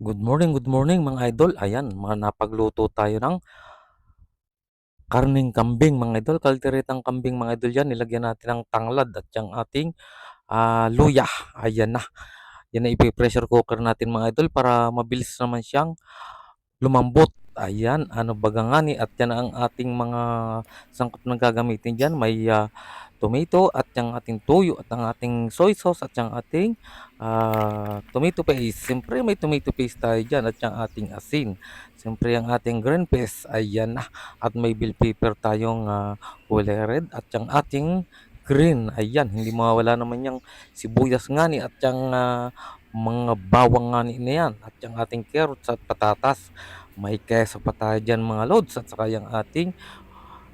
Good morning mga idol. Ayan, napagluto tayo ng karning kambing mga idol. Kalderetang kambing mga idol yan. Nilagyan natin ng tanglad at yung ating luya. Ayan na. Yan na ipi-pressure cooker natin mga idol para mabilis naman siyang lumambot. Ayan, ano baga nga ni at yan ang ating mga sangkap na gagamitin dyan. May tomato at yung ating toyo at ang ating soy sauce at yung ating tomato paste. Siyempre may tomato paste tayo dyan at yung ating asin. Siyempre ang ating green paste. Ayan na. At may bell pepper tayong kulay red at yung ating green. Ayan, hindi mawawala naman yung sibuyas nga ni at yung mga bawang nga ni na yan at yung ating carrots at patatas. May keso pa tayo dyan mga loads at saka yung ating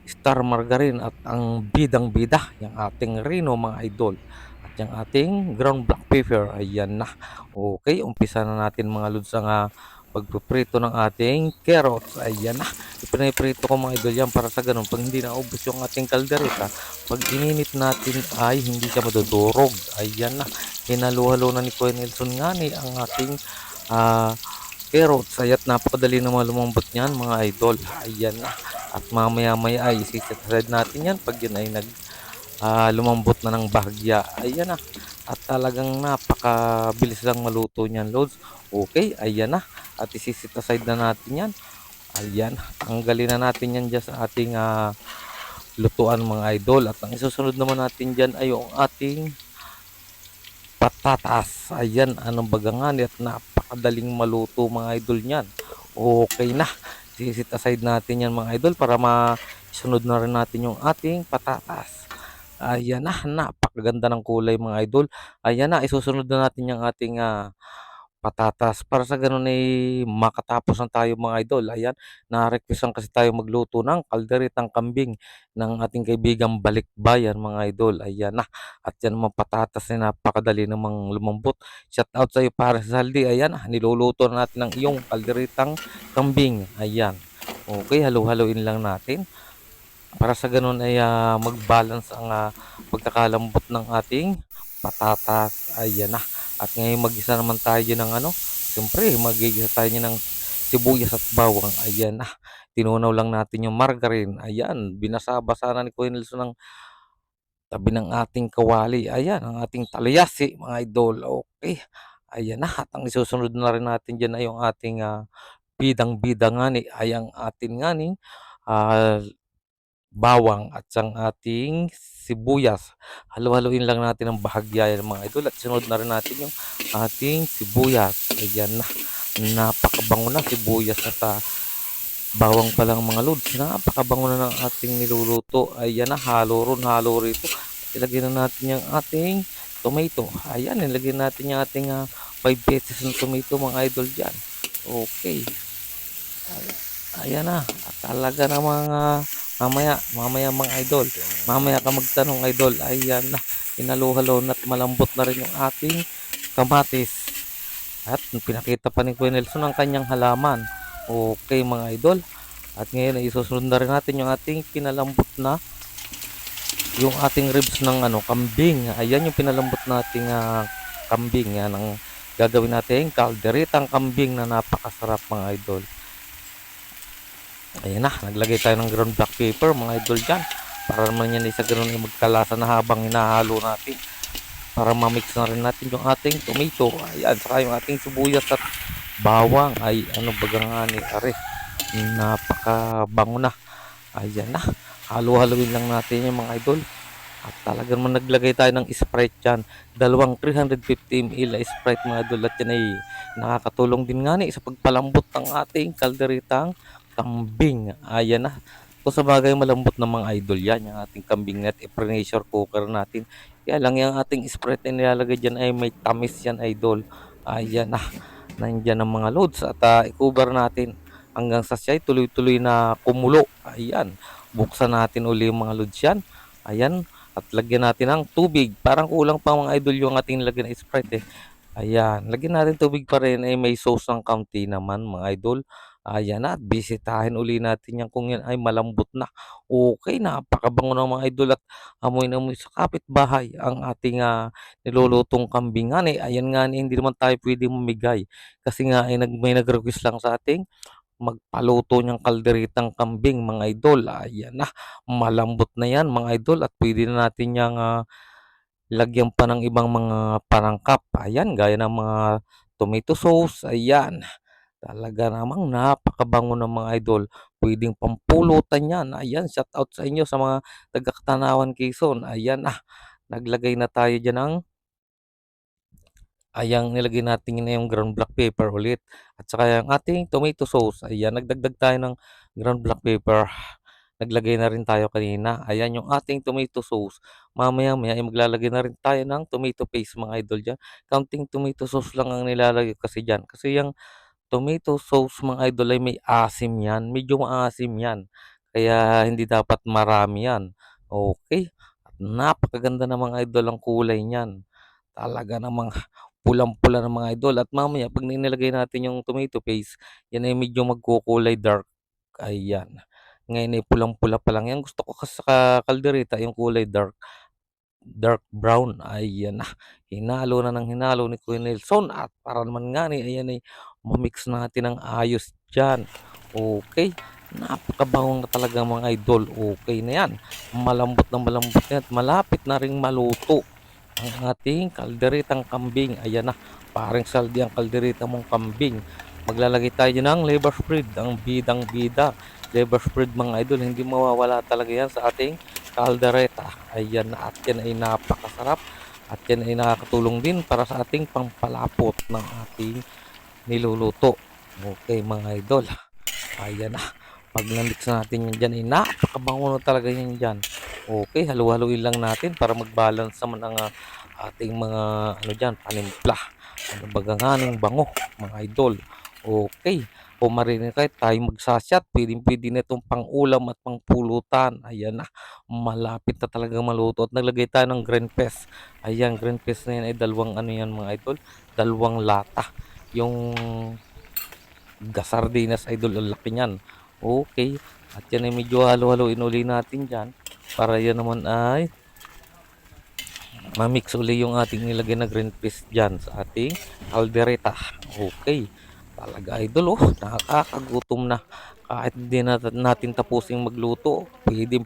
star margarine at ang bidang-bida yung ating Reno mga idol at yung ating ground black pepper. Ayan na. Okay, umpisa na natin mga loads ang pagpiprito ng ating carrots. Ayan na. Ipinaprito ko mga idol yan para sa ganun pag hindi naubos yung ating kaldereta, pag ininit natin ay hindi siya madudurog. Ayan na. Hinalo-halo na ni Kuya Nelson nga ni ang ating ah carrots. Aya't napakadali naman lumambot niyan mga idol. Ayan na. At mamaya-maya ay isiset aside natin yan pag yun ay lumambot na ng bahagya. Ayan na. At talagang napakabilis lang maluto niyan loads. Okay, ayan na. At isiset aside na natin yan. Ayan. Tanggalin na natin yan dyan sa ating lutuan mga idol. At ang isusunod naman natin dyan ay yung ating patatas. Ayan, anong bagangan at napakadaling maluto mga idol niyan. Okay na. Sisit aside natin yan mga idol para masunod na rin natin yung ating patatas. Ayan na, napakaganda ng kulay mga idol. Ayan na, isusunod na natin yung ating patatas para sa ganun ay makatapos na tayo mga idol. Ayan, na-requestan kasi tayo magluto ng kalderetang kambing ng ating kaibigang Balikbayan mga idol. Ayan na, at yan mga patatas na napakadali namang lumambot. Shout out sa iyo para sa Saldi. Ayan, niluluto na natin ang iyong kalderetang kambing. Ayan. Okay, halo-haloin lang natin para sa ganun ay mag-balance ang pagkakalambot ng ating patatas. Ayan na. At ngayon mag-isa naman tayo ng siyempre mag-igisa tayo ng sibuyas at bawang. Ayan na. Tinunaw lang natin yung margarine. Ayan, binasa-basa na ni Kuya Nelson ng tabi ng ating kawali. Ayan, ang ating talayasi, mga idol. Okay. Ayan na. At ang isusunod na rin natin dyan ay yung ating bidang-bida nga ni. Ay ang atin nga ni ah, bawang at sang ating sibuyas. Halo-haloin lang natin ang bahagya yan mga idol at sunod na rin natin yung ating sibuyas. Ayan na. Napakabango na sibuyas at bawang pa lang mga lods. Napakabango na ng ating niluluto. Ayan na. Halo ron, halo rito. Ilagyan na natin yung ating tomato. Ayan, ilagyan natin yung ating 5 pieces ng tomato mga idol dyan. Okay. Ayan na. At talaga na mamaya mga idol. Mamaya ka magtanong idol. Ayan na. Inalo-halo na at malambot na rin yung ating kamatis. At pinakita pa ni Kuya Nelson ang kanyang halaman. Okay mga idol. At ngayon ay isusunod na rin natin yung ating pinalambot na yung ating ribs ng kambing. Ayan yung pinalambot nating kambing. Yan ang gagawin natin kalderetang kambing na napakasarap mga idol. Ayan na, naglagay tayo ng ground black pepper mga idol dyan. Para naman yan isa ganun ay magkalasa na habang hinahalo natin. Para mamix na rin natin yung ating tomato. Ayan, saka yung ating sibuyas at bawang. Ay, ano bagang ani, are. Napakabango na. Ayan na, halo-haloin lang natin yung mga idol. At talagang naglagay tayo ng Sprite dyan. Dalawang 350 ml na Sprite mga idol. At yan ay nakakatulong din nga sa pagpalambot ng ating kalderetang kambing. Ayan na. Kung sa bagay malambot ng mga idol yan. Yung ating kambing net i-pressure cooker natin. Kaya lang yung ating Sprite na nilalagay dyan ay may tamis yan idol. Ayan na. Nandyan ang mga loads. At i-cover natin hanggang sa siya ay tuloy-tuloy na kumulo. Ayan. Buksan natin uli yung mga loads yan. Ayan. At lagyan natin ng tubig. Parang kulang pa mga idol yung ating lagyan ng Sprite eh. Ayan. Lagyan natin tubig pa rin. Eh, may sauce ng kaunti naman mga idol. Ayan na, at bisitahin uli natin yan kung yan ay malambot na. Okay, napakabango ng mga idol at amoy na amoy sa kapitbahay ang ating nilulutong kambing nga ni. Ayan nga ni, hindi naman tayo pwede mamigay kasi nga ay may nag-request lang sa ating magpaluto niyang kalderitang kambing mga idol. Ayan na, malambot na yan mga idol at pwede na natin yang lagyan pa ng ibang mga panangkap. Ayan, gaya ng mga tomato sauce. Ayan, talaga namang napakabango ng mga idol. Pwedeng pampulutan yan. Ayan, shout out sa inyo sa mga taga-Katanawan, Quezon. Ayan naglagay na tayo dyan ng nilagay natin na yung ground black pepper ulit. At saka yung ating tomato sauce. Ayan, nagdagdag tayo ng ground black pepper. Naglagay na rin tayo kanina. Ayan yung ating tomato sauce. Mamaya-maya ay maglalagay na rin tayo ng tomato paste mga idol dyan. Counting tomato sauce lang ang nilalagay kasi dyan. Kasi yung tomato sauce mga idol ay may asim yan. Medyo maasim yan. Kaya hindi dapat marami yan. Okay. At napakaganda ng mga idol ang kulay niyan. Talaga namang pulang-pula ng mga idol. At mamaya pag nilagay natin yung tomato paste, yan ay medyo magkukulay dark. Ayan. Ngayon ay pulang-pula pa lang yan. Gusto ko kasi sa kaldereta yung kulay dark brown. Ayan na. Hinalo na ng hinalo ni Kuya Nelson. At para naman nga ni, ayan ay mamix natin ng ayos dyan. Okay. Napakabango na talaga mga idol. Okay na yan. Malambot na malambot na yan. At malapit na ring maluto ang ating kalderetang kambing. Ayan na. Parang saldi ang kaldereta mong kambing. Maglalagay tayo ng liver spread. Ang bidang bida. Liver spread mga idol. Hindi mawawala talaga yan sa ating kaldereta. Ayan na, at yan ay napakasarap at yan ay nakakatulong din para sa ating pampalapot ng ating niluluto. Okay mga idol. Ayan na. Pag na-mix natin yan dyan ay napakabango na talaga yan dyan. Okay, halu-haluin lang natin para mag-balance naman ang ating mga dyan, panimpla. Ano baganganing bango mga idol. Okay. O marinig kahit tayo magsasyat, pwedeng-pwede na itong pang-ulam at pang-pulutan. Ayan na, malapit na talagang maluto. At naglagay tayo ng green peas. Ayan, green peas na yan ay dalawang yan mga idol, dalawang lata. Yung sardinas idol, ang laki niyan. Okay, at yan ay medyo halo-haloin uli natin dyan para yan naman ay ma-mix uli yung ating nilagay na green peas dyan sa ating kaldereta. Okay. Talaga idol, nakakagutom na. Kahit hindi natin tapusing magluto, pwede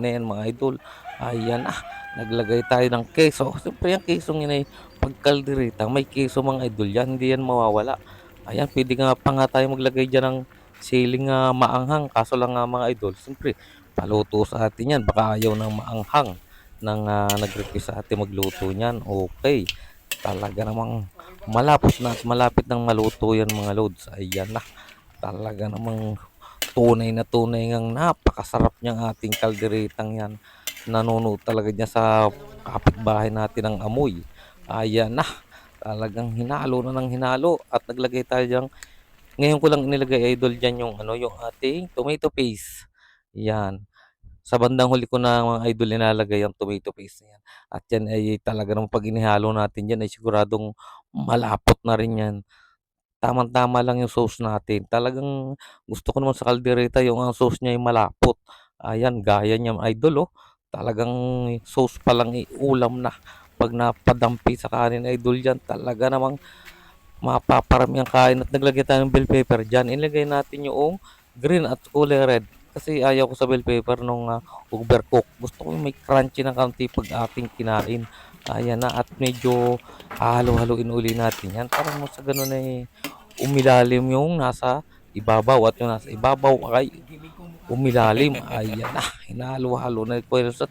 na yan mga idol. Ayan naglagay tayo ng keso. Siyempre yung kesong yun ay pagkaldereta, may keso mga idol yan, hindi yan mawawala. Ayan, pwede nga pa nga tayo maglagay dyan ng siling maanghang. Kaso lang nga mga idol, siyempre, paluto sa atin yan. Baka ayaw ng maanghang ng nag-request sa atin magluto niyan. Okay, talaga namang malapit ng maluto yan mga loads. Ayan na. Talaga namang tunay ngang napakasarap niyang ating kalderetang yan. Nanonood talaga niya sa kapitbahay natin ng amoy. Ayan na. Talagang hinalo na ng hinalo at naglagay tayo dyan. Ngayon ko lang inilagay idol dyan yung yung ating tomato paste. Yan. Sa bandang huli ko na mga idol nilalagay ang tomato paste na yan. At yan ay talaga naman pag inihalo natin yan ay siguradong malapot na rin yan. Tamang-tama lang yung sauce natin. Talagang gusto ko naman sa kaldereta yung ang sauce niya ay malapot. Ayan, gaya niya idol. Talagang sauce pa lang ulam na. Pag napadampi sa kanin idol yan, talaga namang mapaparami ang kain. At naglagay tayo ng bell pepper dyan. Ilagay natin yung green at kulay red. Kasi ayaw ko sa bell pepper nung overcook. Gusto ko yung may crunchy na kaunti pag ating kinain. Ayan na, at medyo halo-haluin uli natin yan. Para mo sa ganun ay umilalim yung nasa ibabaw at yung nasa ibabaw ay umilalim. Ayan na, hinalo-halo na ko sa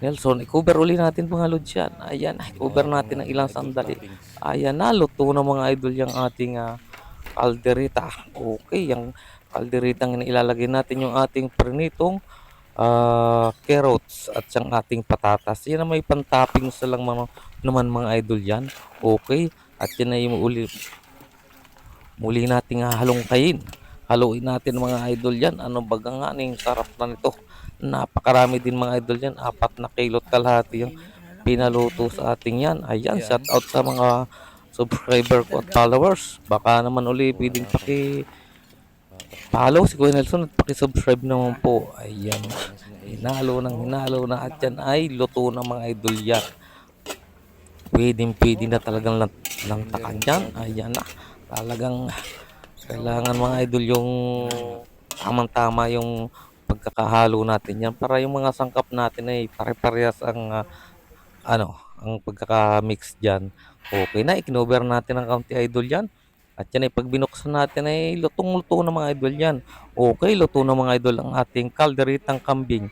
Nelson. I-cover uli natin mga lods yan. Ayan, i-cover natin ng ilang sandali. Ayan na, luto na mga idol yung ating kaldereta. Okay, yung kalderetang ilalagay natin yung ating pernitong carrots at yung ating patatas. Yan na may pantopping sa lang naman mga idol yan. Okay, at yan ay muli nating halongkayin. Haluin natin mga idol yan. Ano baga nga ning sarap na nito. Napakarami din mga idol yan. 4 na kilot kalahati yung pinaluto sa ating yan. Ayan, shout out sa mga subscriber ko at followers. Baka naman uli pwedeng Follow si Kuya Nelson at paki-subscribe naman po. Ayan. Hinalo na at yan ay luto na mga idol yan. Pwedeng-pwede na talagang lantakan yan. Ayan na. Talagang kailangan mga idol yung tamang-tama yung pagkakahalo natin yan para yung mga sangkap natin ay pare-parehas ang pagkaka-mix diyan. Okay na, ikinover natin ng kaunti idol yan. At yan ay pag binuksan natin ay lutong-luto na mga idol yan. Okay, luto na mga idol ang ating kalderitang kambing.